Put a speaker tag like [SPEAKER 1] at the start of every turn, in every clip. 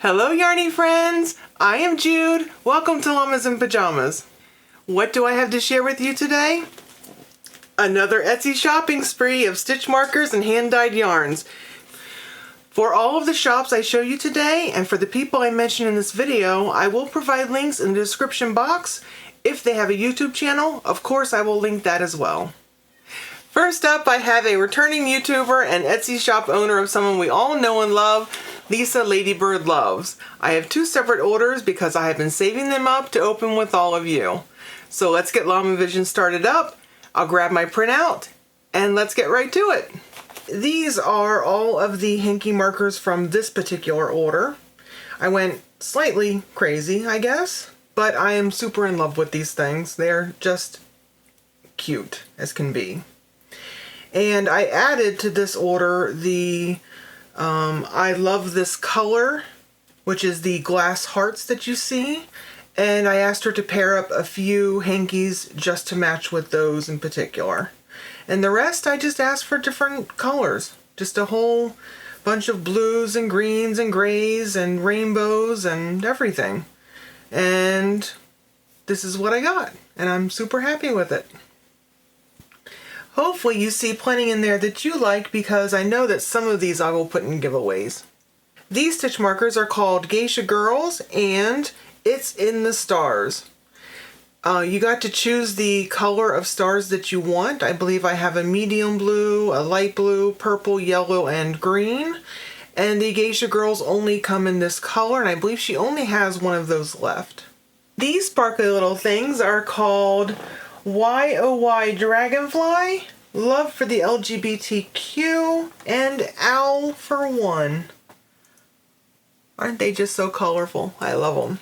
[SPEAKER 1] Hello yarny friends, I am Jude. Welcome to Llamas and Pajamas. What do I have to share with you today? Another Etsy shopping spree of stitch markers and hand-dyed yarns. For all of the shops I show you today, and for the people I mention in this video, I will provide links in the description box. If they have a YouTube channel, of course I will link that as well. First up, I have a returning YouTuber and Etsy shop owner of someone we all know and love, LadyBirDLoves. I have two separate orders because I have been saving them up to open with all of you. So let's get Llama Vision started up. I'll grab my printout and let's get right to it. These are all of the hanky markers from this particular order. I went slightly crazy, I guess, but I am super in love with these things. They're just cute as can be. And I added to this order the I love this color, which is the glass hearts that you see. And I asked her to pair up a few hankies just to match with those in particular. And the rest I just asked for different colors. Just a whole bunch of blues and greens and grays and rainbows and everything. And this is what I got. And I'm super happy with it. Hopefully you see plenty in there that you like because I know that some of these I will put in giveaways. These stitch markers are called Geisha Girls and It's in the Stars. You got to choose the color of stars that you want. I believe I have a medium blue, a light blue, purple, yellow, and green. And the Geisha Girls only come in this color, and I believe she only has one of those left. These sparkly little things are called YOY Dragonfly, Love for the LGBTQ, and Owl for One. Aren't they just so colorful? I love them.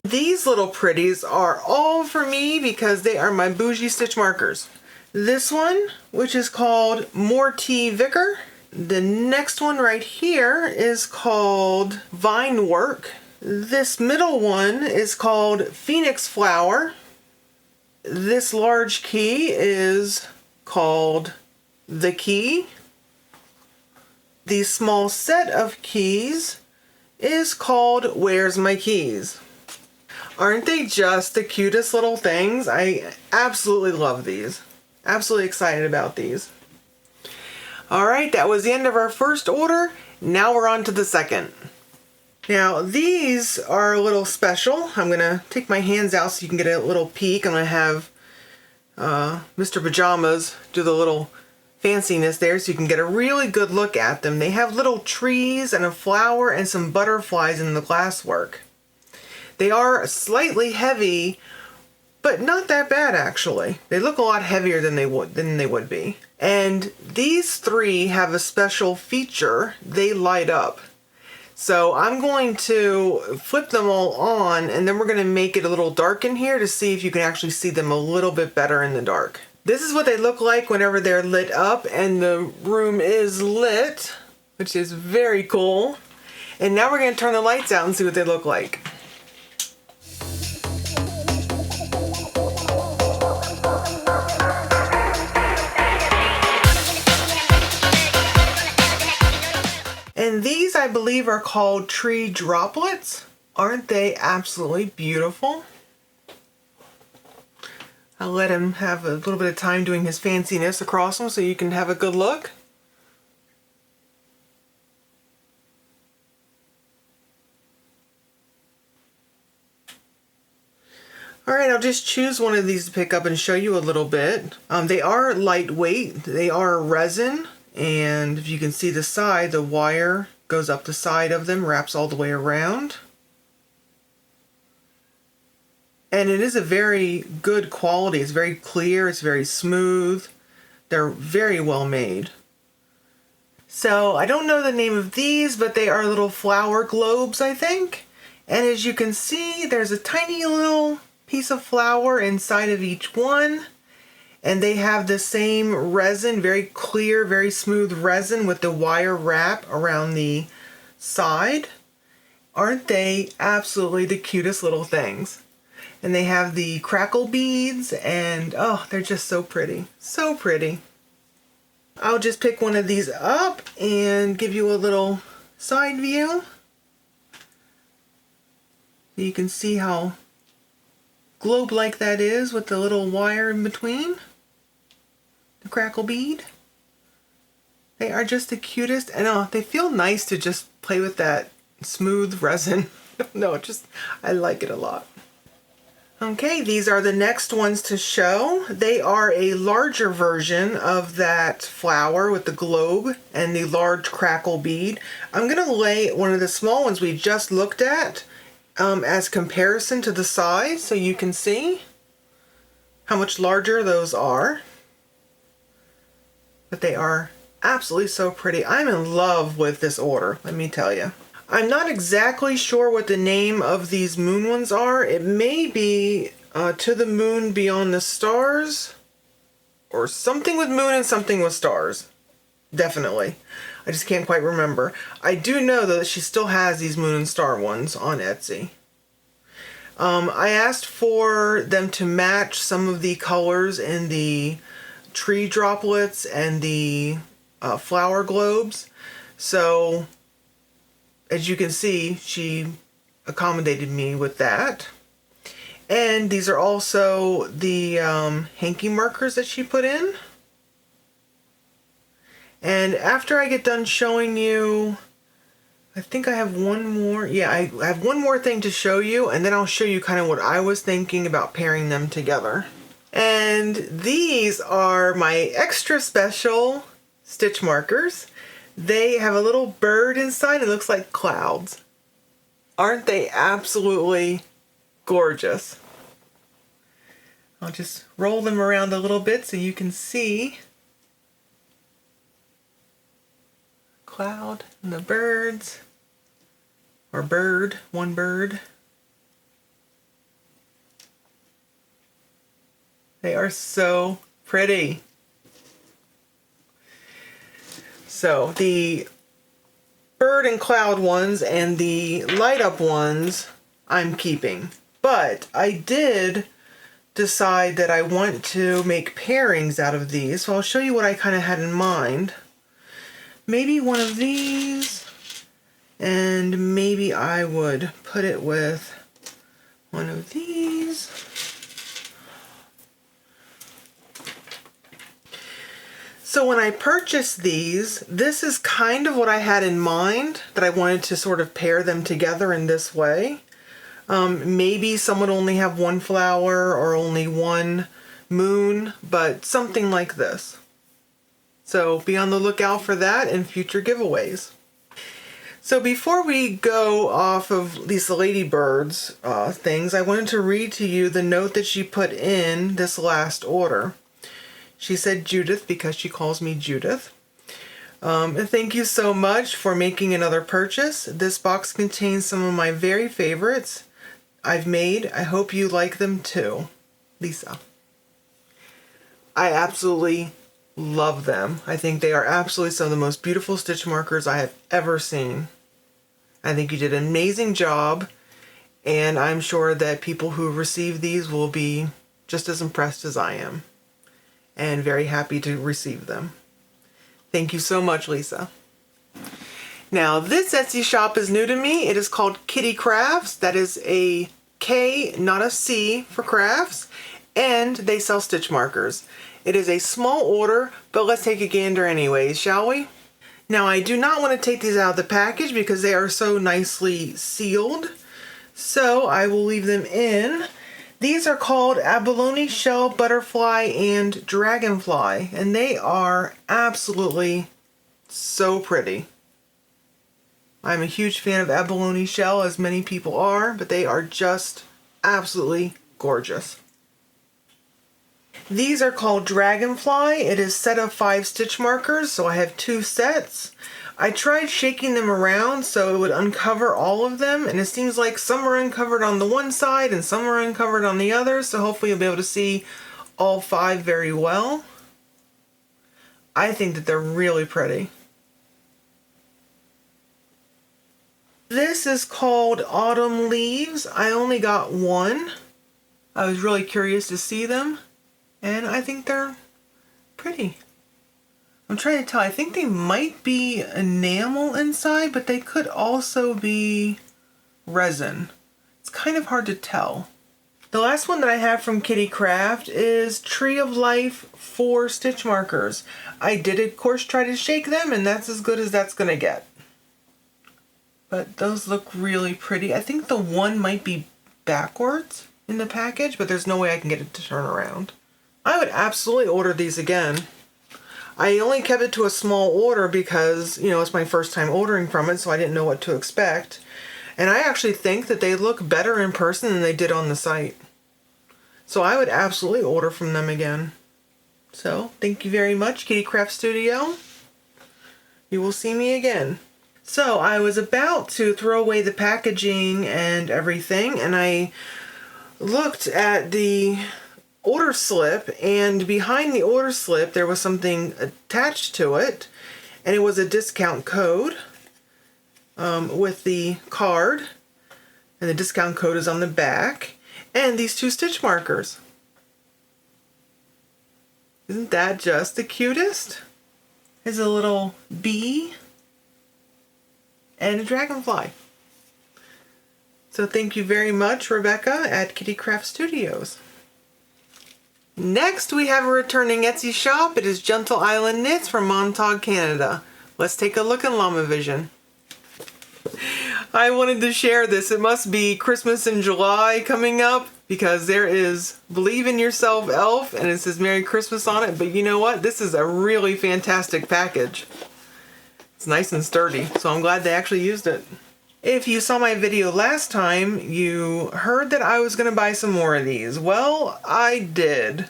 [SPEAKER 1] These little pretties are all for me because they are my bougie stitch markers. This one, which is called Morty Vicar. The next one right here is called Vine Work. This middle one is called Phoenix Flower. This large key is called The Key. The small set of keys is called Where's My Keys. Aren't they just the cutest little things? I absolutely love these. Absolutely excited about these. Alright, that was the end of our first order. Now we're on to the second. Now these are a little special. I'm going to take my hands out so you can get a little peek. I'm going to have Mr. Pajamas do the little fanciness there so you can get a really good look at them. They have little trees and a flower and some butterflies in the glasswork. They are slightly heavy, but not that bad actually. They look a lot heavier than they would be. And these three have a special feature. They light up. So I'm going to flip them all on and then we're going to make it a little dark in here to see if you can actually see them a little bit better in the dark. This is what they look like whenever they're lit up and the room is lit, which is very cool. And now we're going to turn the lights out and see what they look like. And these, I believe, are called tree droplets. Aren't they absolutely beautiful? I'll let him have a little bit of time doing his fanciness across them so you can have a good look. Alright, I'll just choose one of these to pick up and show you a little bit. They are lightweight. They are resin. And if you can see the side, the wire goes up the side of them, wraps all the way around. And it is a very good quality. It's very clear, it's very smooth. They're very well made. So I don't know the name of these, but they are little flower globes, I think. And as you can see, there's a tiny little piece of flower inside of each one. And they have the same resin, very clear, very smooth resin with the wire wrap around the side. Aren't they absolutely the cutest little things? And they have the crackle beads and oh, they're just so pretty. So pretty. I'll just pick one of these up and give you a little side view. You can see how globe-like that is with the little wire in between. The crackle bead. They are just the cutest, and they feel nice to just play with that smooth resin. No, I like it a lot. Okay, these are the next ones to show. They are a larger version of that flower with the globe and the large crackle bead. I'm going to lay one of the small ones we just looked at as comparison to the size so you can see how much larger those are. But they are absolutely so pretty. I'm in love with this order, let me tell you. I'm not exactly sure what the name of these moon ones are. It may be To the Moon Beyond the Stars, or something with moon and something with stars. Definitely. I just can't quite remember. I do know though that she still has these moon and star ones on Etsy. I asked for them to match some of the colors in the tree droplets and the flower globes. So as you can see, she accommodated me with that. And these are also the hanky markers that she put in. And after I get done showing you, I think I have one more. Yeah, I have one more thing to show you, and then I'll show you kind of what I was thinking about pairing them together. And these are my extra special stitch markers. They have a little bird inside. It looks like clouds. Aren't they absolutely gorgeous? I'll just roll them around a little bit so you can see. Cloud and the birds. Or bird, one bird. They are so pretty. So the bird and cloud ones and the light up ones I'm keeping. But I did decide that I want to make pairings out of these. So I'll show you what I kind of had in mind. Maybe one of these, and maybe I would put it with one of these. So when I purchased these, this is kind of what I had in mind, that I wanted to sort of pair them together in this way. Maybe some would only have one flower or only one moon, but something like this. So be on the lookout for that in future giveaways. So before we go off of these LadyBirds things, I wanted to read to you the note that she put in this last order. She said Judith because she calls me Judith. Thank you so much for making another purchase. This box contains some of my very favorites I've made. I hope you like them too. Lisa. I absolutely love them. I think they are absolutely some of the most beautiful stitch markers I have ever seen. I think you did an amazing job, and I'm sure that people who receive these will be just as impressed as I am, and very happy to receive them. Thank you so much, Lisa. Now, this Etsy shop is new to me. It is called Kitty Crafts. That is a K, not a C, for crafts, and they sell stitch markers. It is a small order, but let's take a gander anyways, shall we? Now, I do not want to take these out of the package because they are so nicely sealed, so I will leave them in. These are called Abalone Shell, Butterfly, and Dragonfly, and they are absolutely so pretty. I'm a huge fan of Abalone Shell, as many people are, but they are just absolutely gorgeous. These are called Dragonfly. It is a set of 5 stitch markers, so I have 2 sets. I tried shaking them around so it would uncover all of them, and it seems like some are uncovered on the one side and some are uncovered on the other, so hopefully you'll be able to see all 5 very well. I think that they're really pretty. This is called Autumn Leaves. I only got one. I was really curious to see them, and I think they're pretty. I'm trying to tell. I think they might be enamel inside, but they could also be resin. It's kind of hard to tell. The last one that I have from Kitty Kraft is Tree of Life 4 stitch markers. I did, of course, try to shake them, and that's as good as that's going to get. But those look really pretty. I think the one might be backwards in the package, but there's no way I can get it to turn around. I would absolutely order these again. I only kept it to a small order because, you know, it's my first time ordering from it, so I didn't know what to expect. And I actually think that they look better in person than they did on the site. So I would absolutely order from them again. So, thank you very much, Kitty Kraft Studio. You will see me again. So, I was about to throw away the packaging and everything, and I looked at the order slip, and behind the order slip there was something attached to it, and it was a discount code with the card, and the discount code is on the back, and these 2 stitch markers. Isn't that just the cutest? There's a little bee and a dragonfly. So thank you very much, Rebecca at Kitty Kraft Studios. Next, we have a returning Etsy shop. It is Gentle Island Knits from Montauk, Canada. Let's take a look in Llama Vision. I wanted to share this. It must be Christmas in July coming up because there is Believe in Yourself Elf and it says Merry Christmas on it. But you know what? This is a really fantastic package. It's nice and sturdy, so I'm glad they actually used it. If you saw my video last time, you heard that I was going to buy some more of these. Well, I did.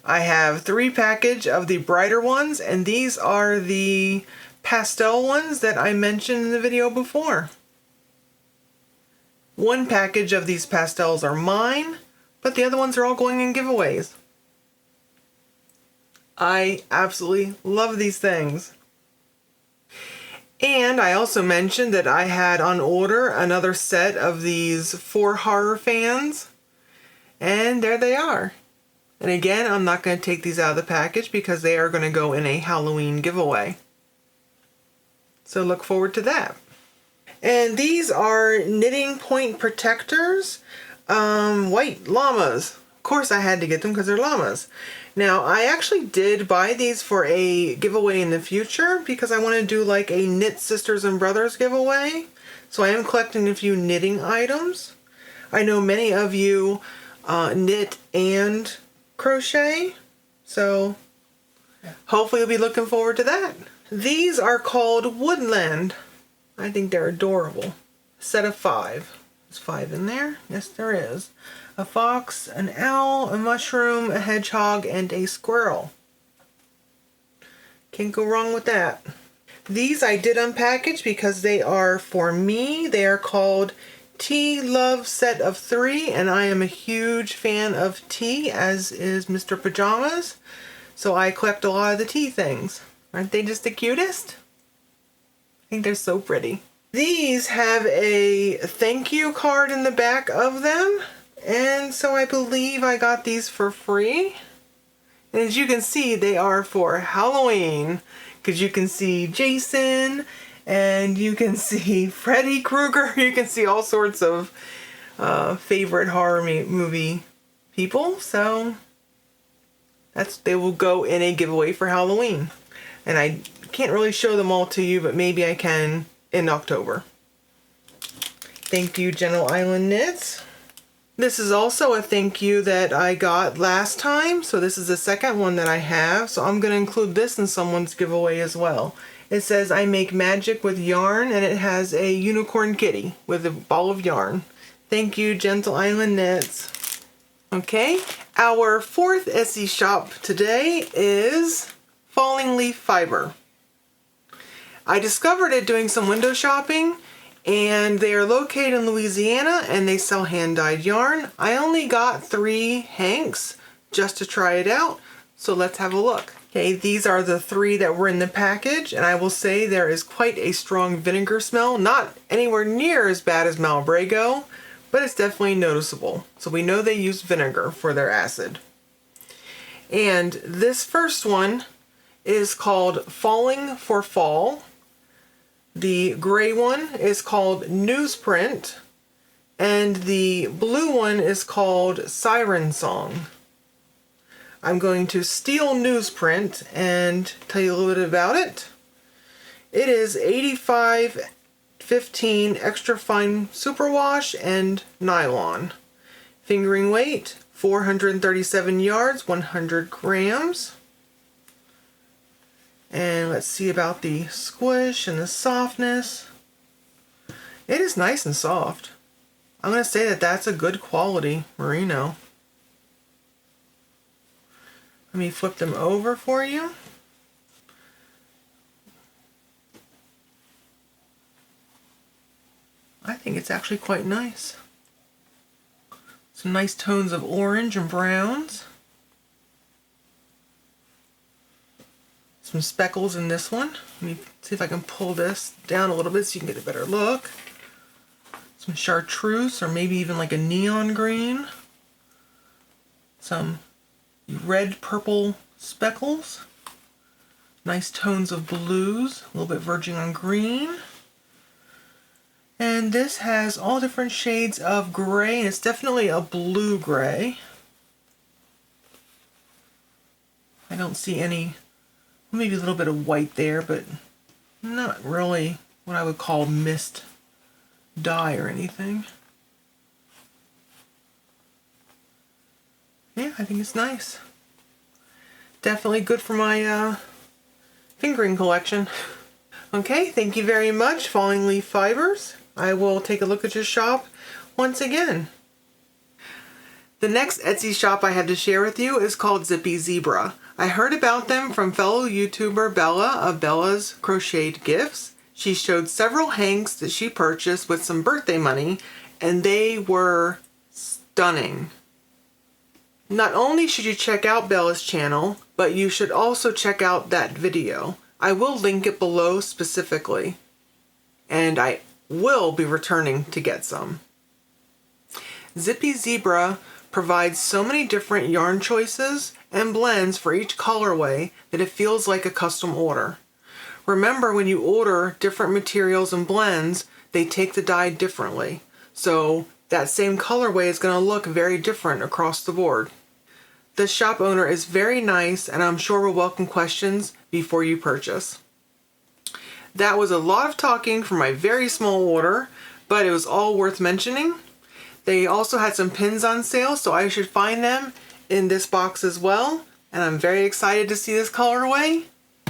[SPEAKER 1] I have 3 packages of the brighter ones, and these are the pastel ones that I mentioned in the video before. 1 package of these pastels are mine, but the other ones are all going in giveaways. I absolutely love these things. And I also mentioned that I had on order another set of these 4 horror fans. And there they are. And again, I'm not going to take these out of the package because they are going to go in a Halloween giveaway. So look forward to that. And these are knitting point protectors, white llamas. Of course I had to get them because they're llamas. Now, I actually did buy these for a giveaway in the future because I want to do like a Knit Sisters and Brothers giveaway. So I am collecting a few knitting items. I know many of you knit and crochet, so hopefully you'll be looking forward to that. These are called Woodland. I think they're adorable. Set of 5. There's 5 in there. Yes, there is. A fox, an owl, a mushroom, a hedgehog, and a squirrel. Can't go wrong with that. These I did unpackage because they are for me. They are called Tea Love Set of 3, and I am a huge fan of tea, as is Mr. Pajamas. So I collect a lot of the tea things. Aren't they just the cutest? I think they're so pretty. These have a thank you card in the back of them. And so I believe I got these for free. And as you can see, they are for Halloween. Because you can see Jason, and you can see Freddy Krueger. You can see all sorts of favorite horror movie people. So they will go in a giveaway for Halloween. And I can't really show them all to you, but maybe I can in October. Thank you, Gentle Island Knits. This is also a thank you that I got last time, so this is the second one that I have, so I'm going to include this in someone's giveaway as well. It says, I make magic with yarn, and it has a unicorn kitty with a ball of yarn. Thank you, Gentle Island Knits. Okay, our 4th Etsy shop today is Falling Leaf Fiber. I discovered it doing some window shopping, and they are located in Louisiana, and they sell hand-dyed yarn. I only got 3 hanks just to try it out, so let's have a look. Okay, these are the 3 that were in the package, and I will say there is quite a strong vinegar smell. Not anywhere near as bad as Malbrago, but it's definitely noticeable. So we know they use vinegar for their acid. And this first one is called Falling for Fall. The gray one is called Newsprint. And the blue one is called Siren Song. I'm going to steal newsprint and tell you a little bit about it. It is 85/15 extra fine superwash and nylon. Fingering weight 437 yards, 100 grams. And let's see about the squish and the softness. It is nice and soft. I'm going to say that that's a good quality merino. Let me flip them over for you. I think it's actually quite nice. Some nice tones of orange and browns. Some speckles in this one. Let me see if I can pull this down a little bit so you can get a better look. Some chartreuse, or maybe even like a neon green. Some red purple speckles. Nice tones of blues, a little bit verging on green. And this has all different shades of gray, and it's definitely a blue gray. I don't see any, maybe a little bit of white there, but not really what I would call mist dye or anything. Yeah, I think it's nice. Definitely good for my fingering collection. Okay, thank you very much, Falling Leaf Fibers. I will take a look at your shop once again. The next Etsy shop I have to share with you is called Zippy Zebra. I heard about them from fellow YouTuber Bella of Bella's Crocheted Gifts. She showed several hanks that she purchased with some birthday money, and they were stunning. Not only should you check out Bella's channel, but you should also check out that video. I will link it below specifically, and I will be returning to get some. Zippy Zebra provides so many different yarn choices and blends for each colorway that it feels like a custom order. Remember, when you order different materials and blends, they take the dye differently. So that same colorway is going to look very different across the board. The shop owner is very nice, and I'm sure will welcome questions before you purchase. That was a lot of talking for my very small order, but it was all worth mentioning. They also had some pins on sale, so I should find them in this box as well. And I'm very excited to see this colorway.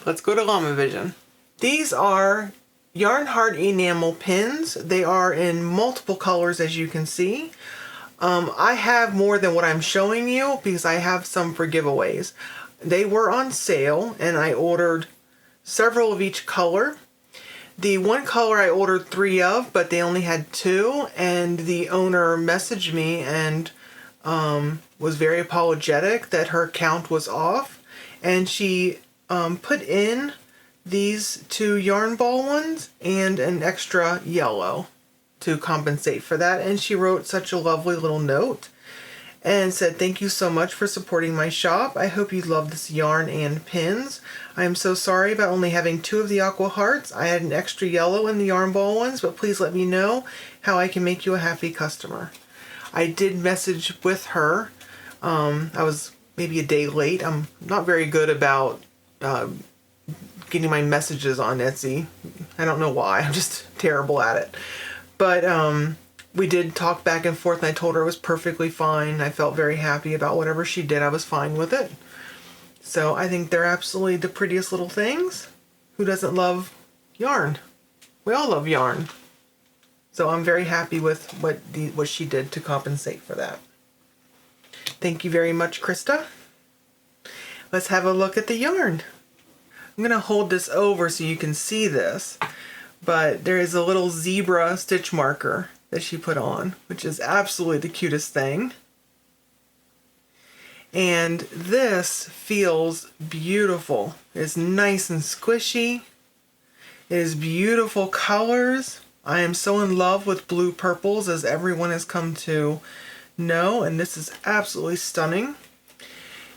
[SPEAKER 1] Let's go to Llama Vision. These are Yarn Heart enamel pins. They are in multiple colors, as you can see. I have more than what I'm showing you because I have some for giveaways. They were on sale, and I ordered several of each color. The one color I ordered 3 of, but they only had 2, and the owner messaged me and was very apologetic that her count was off, and she put in these 2 yarn ball ones and an extra yellow to compensate for that. And she wrote such a lovely little note and said, "Thank you so much for supporting my shop. I hope you love this yarn and pins. I am so sorry about only having 2 of the aqua hearts. I had an extra yellow in the yarn ball ones, but please let me know how I can make you a happy customer." I did message with her. I was maybe a day late. I'm not very good about getting my messages on Etsy. I don't know why. I'm just terrible at it. But we did talk back and forth, and I told her it was perfectly fine. I felt very happy about whatever she did. I was fine with it. So I think they're absolutely the prettiest little things. Who doesn't love yarn? We all love yarn. So I'm very happy with what she did to compensate for that. Thank you very much, Krista. Let's have a look at the yarn. I'm going to hold this over so you can see this, but there is a little zebra stitch marker that she put on, which is absolutely the cutest thing. And this feels beautiful. It's nice and squishy. It is beautiful colors. I am so in love with blue purples, as everyone has come to know, and this is absolutely stunning.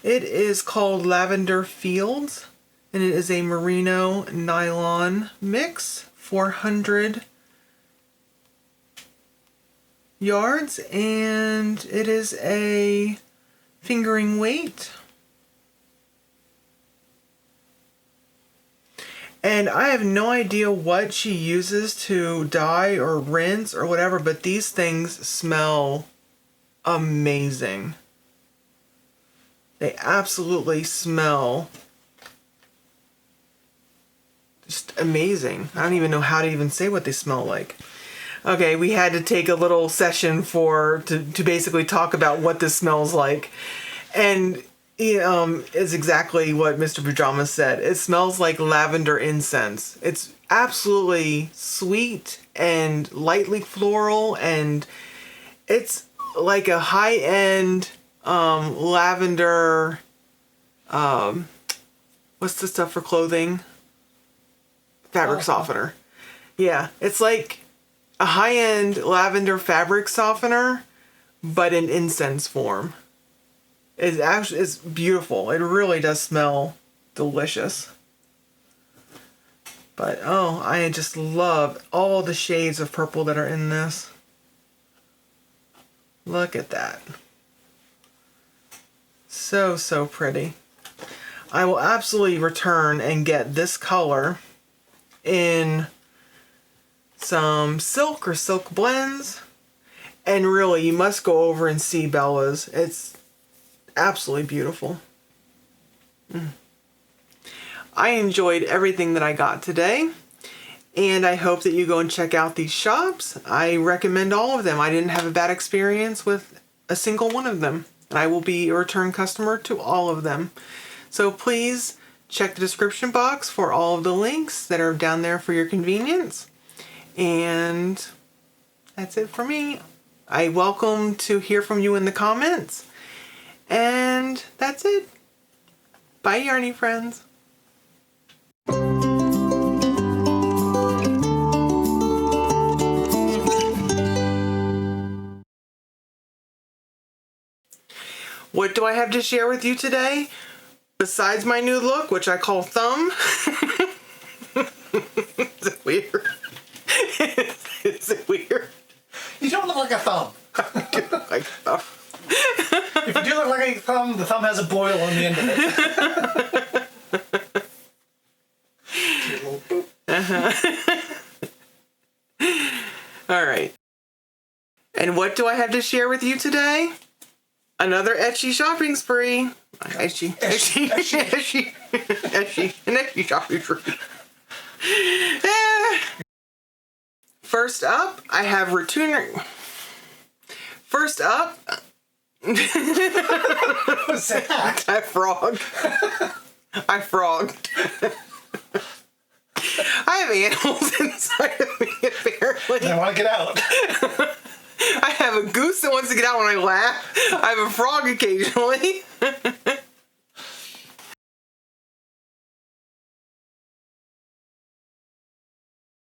[SPEAKER 1] It is called Lavender Fields, And it is a merino nylon mix, 400 yards, and it is a fingering weight. And I have no idea what she uses to dye or rinse or whatever, but these things smell amazing. They absolutely smell just amazing. I don't even know how to even say what they smell like. Okay, we had to take a little session to basically talk about what this smells like. And is exactly what Mr. Pajamas said. It smells like lavender incense. It's absolutely sweet and lightly floral, and it's like a high-end lavender, what's the stuff for clothing? Fabric softener. Yeah, it's like a high-end lavender fabric softener, but in incense form. It's beautiful. It really does smell delicious. But oh, I just love all the shades of purple that are in this. Look at that. So, so pretty. I will absolutely return and get this color in some silk or silk blends. And really, you must go over and see Bella's. It's absolutely beautiful. I enjoyed everything that I got today, and I hope that you go and check out these shops. I recommend all of them. I didn't have a bad experience with a single one of them, and I will be a return customer to all of them. So please check the description box for all of the links that are down there for your convenience. And that's it for me. I welcome to hear from you in the comments. And that's it. Bye, Yarny friends. What do I have to share with you today? Besides my new look, which I call Thumb. Is it weird? Is it weird?
[SPEAKER 2] You don't look like a thumb.
[SPEAKER 1] I do look like a thumb.
[SPEAKER 2] If you do look like a thumb, the thumb has a boil on the end of
[SPEAKER 1] it. All right. And what do I have to share with you today? Another etchy shopping spree. Etchy shopping spree. First up, I have returner. First up.
[SPEAKER 2] What's that?
[SPEAKER 1] I frogged. I have animals inside of me, apparently.
[SPEAKER 2] I want to get out.
[SPEAKER 1] I have a goose that wants to get out when I laugh. I have a frog occasionally.